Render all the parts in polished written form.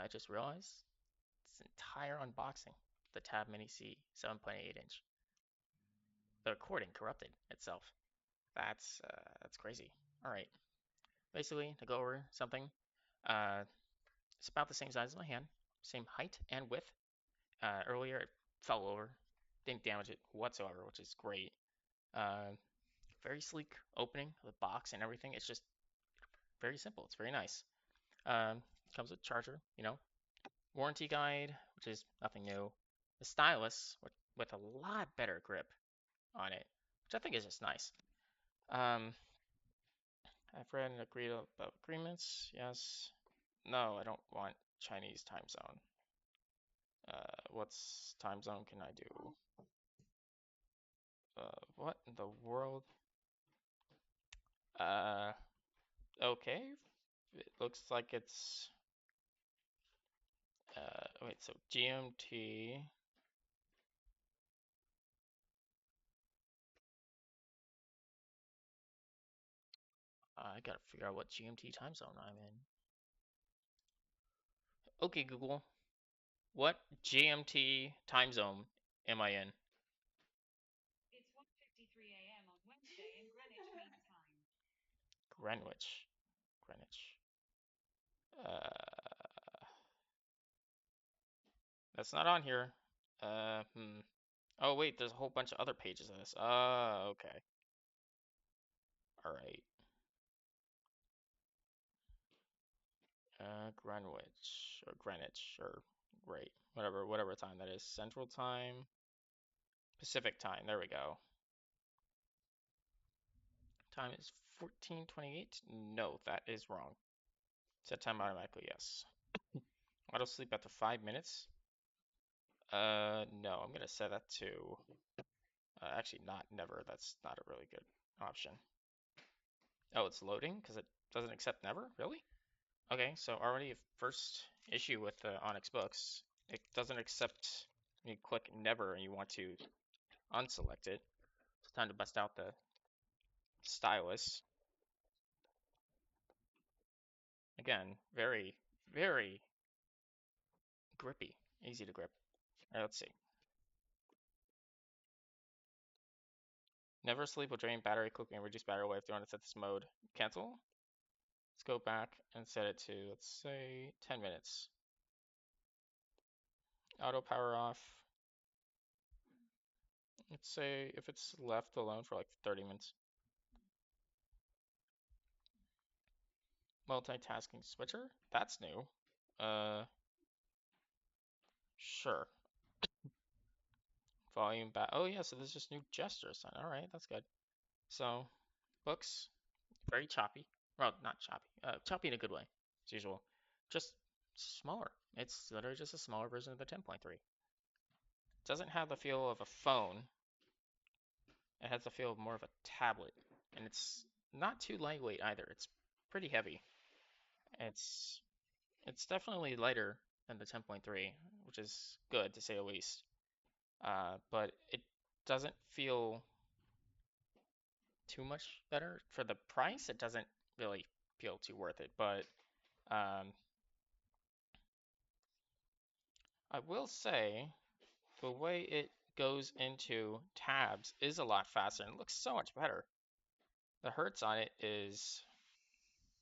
I just realized this entire unboxing, the Tab Mini C 7.8 inch, the recording corrupted itself. That's crazy. All right, basically to go over something, uh, it's about the same size as my hand, same height and width. Earlier it fell over, didn't damage it whatsoever, which is great. Uh, Very sleek opening of the box and everything. It's just very simple. It's very nice. Um, Comes with charger, warranty guide, which is nothing new. The stylus with a lot better grip on it, which I think is just nice. Um, I've read and agreed about agreements. Yes. No, I don't want Chinese time zone. What's time zone can I do? What in the world? Uh, okay. It looks like it's wait, so GMT. I gotta figure out what GMT time zone I'm in. Okay, Google, what GMT time zone am I in? It's 1:53 a.m. on Wednesday in Greenwich Mean Time. Greenwich. Greenwich. Uh, that's not on here. Hmm. Oh wait, there's a whole bunch of other pages of this. Okay. All right. Greenwich or great, whatever time that is. Central time, Pacific time. There we go. Time is 14:28. No, that is wrong. Set time automatically, yes. Auto sleep after 5 minutes. No, I'm gonna set that to actually not never. That's not a really good option. Oh, it's loading because it doesn't accept never? Really? Okay, so already a first issue with the Onyx books. It doesn't accept you click never and you want to unselect it. It's time to bust out the stylus. Again, very, very grippy. Easy to grip. All right, let's see. Never sleep will drain battery quickly and reduce battery life. Do you want to set this mode? Cancel. Let's go back and set it to, let's say, 10 minutes. Auto power off. Let's say if it's left alone for like 30 minutes. Multitasking switcher? That's new. Uh, sure. Volume back. Oh yeah, so there's just new gestures. All right, that's good. So, books, very choppy. Well, not choppy. Choppy in a good way, as usual. Just smaller. It's literally just a smaller version of the 10.3. Doesn't have the feel of a phone. It has the feel of more of a tablet, and it's not too lightweight either. It's pretty heavy. It's it's definitely lighter than the 10.3, which is good to say the least. But it doesn't feel too much better for the price. It doesn't really feel too worth it. But um, I will say the way it goes into tabs is a lot faster and it looks so much better. The hertz on it is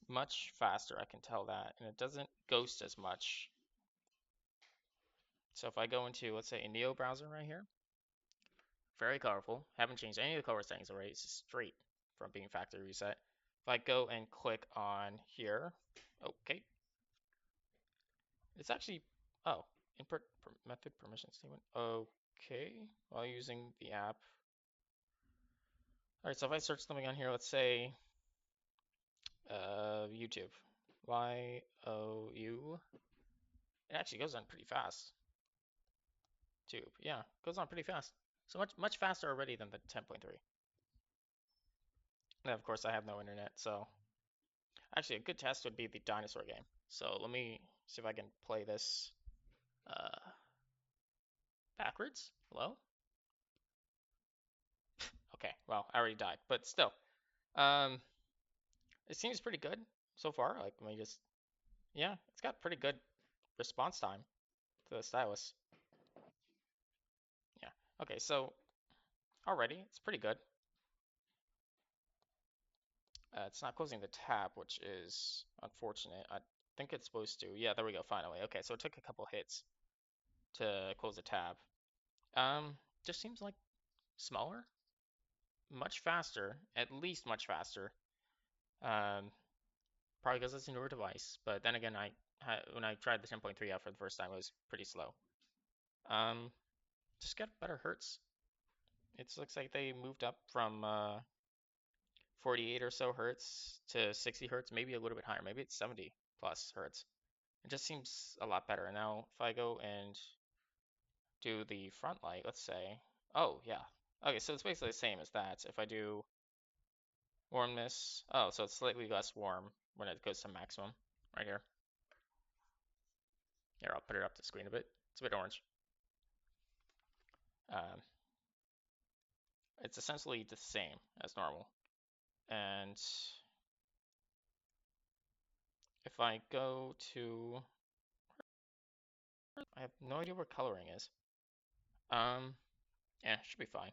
much faster, I can tell that, and it doesn't ghost as much. So if I go into, let's say, a Neo browser right here, very colorful, haven't changed any of the color settings already, it's just straight from being factory reset. If I go and click on here, okay, it's actually, oh, input method permission statement, okay, while using the app. All right, so if I search something on here, let's say YouTube, YOU, it actually goes on pretty fast. Tube, yeah, goes on pretty fast. So much faster already than the 10.3. And of course, I have no internet, so actually a good test would be the dinosaur game. So let me see if I can play this uh, backwards. Hello? Okay, well, I already died, but still, um, it seems pretty good so far. Like, let me just, yeah, it's got pretty good response time to the stylus. Yeah. Okay, so already it's pretty good. It's not closing the tab, which is unfortunate. I think it's supposed to. Yeah, there we go, finally. Okay, so it took a couple hits to close the tab. Just seems like smaller, much faster, at least much faster. Um, Probably because it's a newer device, but then again, when I tried the 10.3 out for the first time, it was pretty slow. Um, just got better hertz. It looks like they moved up from 48 or so hertz to 60 hertz, maybe a little bit higher. Maybe it's 70 plus hertz. It just seems a lot better. Now, if I go and do the front light, let's say, oh yeah, okay, so it's basically the same as that. If I do warmness, oh, so it's slightly less warm when it goes to maximum, right here. Here, I'll put it up to screen a bit. It's a bit orange. Um, it's essentially the same as normal. And if I go to, I have no idea where coloring is. Um, yeah, should be fine.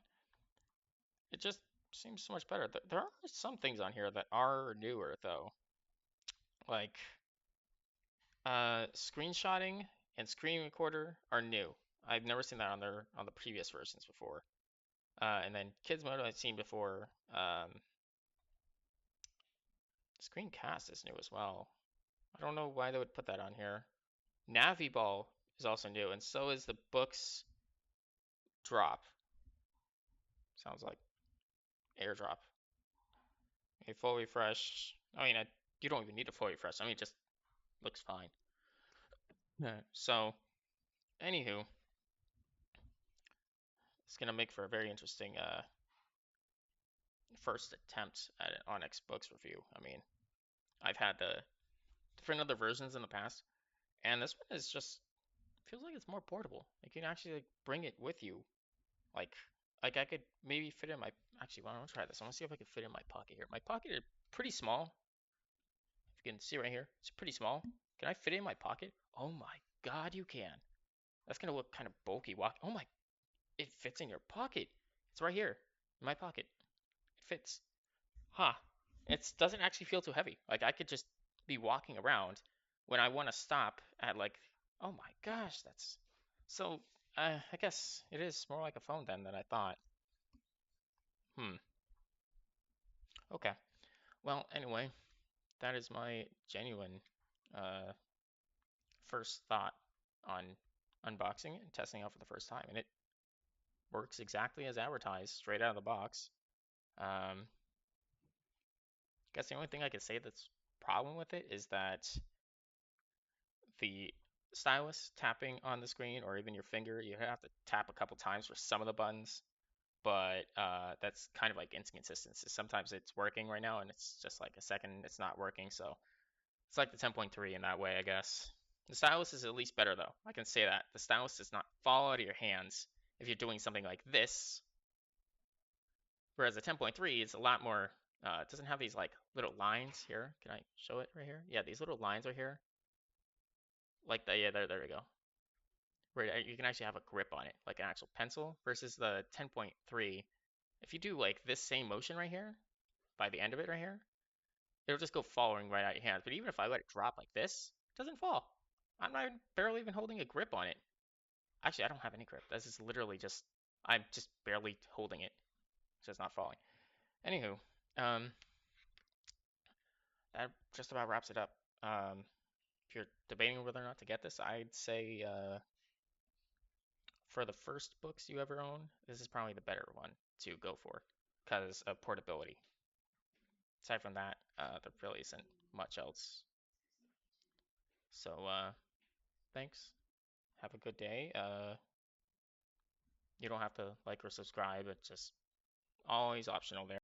It just seems so much better. There are some things on here that are newer though, like screenshotting and screen recorder are new. I've never seen that on the previous versions before. And then kids mode I've seen before. Screencast is new as well. I don't know why they would put that on here. Naviball is also new, and so is the books drop. Sounds like airdrop. A full refresh. I mean, you don't even need a full refresh. I mean, it just looks fine. Yeah. So, anywho, it's gonna make for a very interesting first attempt at an Onyx books review. I mean, I've had the different other versions in the past, and this one is just feels like it's more portable. You can actually like bring it with you. Like like I could maybe fit in my actually. Well, I want to try this. I want to see if I can fit in my pocket here. My pocket is pretty small. If you can see right here, it's pretty small. Can I fit it in my pocket? Oh my God, you can. That's gonna look kind of bulky. Walk. Oh my, it fits in your pocket. It's right here in my pocket. It fits. Huh. It doesn't actually feel too heavy. Like I could just be walking around when I want to stop at like, oh my gosh, that's so. I guess it is more like a phone then than I thought. Hmm. Okay. Well, anyway, that is my genuine uh, first thought on unboxing it and testing out for the first time, and it works exactly as advertised, straight out of the box. I guess the only thing I could say that's problem with it is that the stylus tapping on the screen or even your finger, you have to tap a couple times for some of the buttons, but that's kind of like inconsistent. So sometimes it's working right now and it's just like a second it's not working. So it's like the 10.3 in that way, I guess. The stylus is at least better though. I can say that. The stylus does not fall out of your hands if you're doing something like this, whereas the 10.3 is a lot more, it doesn't have these like little lines here. Can I show it right here? Yeah, these little lines are here. Like the, yeah, there we go. Where you can actually have a grip on it, like an actual pencil, versus the 10.3. If you do like this same motion right here, by the end of it right here, it'll just go falling right out of your hands. But even if I let it drop like this, it doesn't fall. I'm not even, barely even holding a grip on it. Actually, I don't have any grip. This is literally just, I'm just barely holding it. It's just not falling. Anywho, um, that just about wraps it up. If you're debating whether or not to get this, I'd say for the first books you ever own, this is probably the better one to go for because of portability. Aside from that, there really isn't much else. So, thanks. Have a good day. You don't have to like or subscribe. It's just always optional there.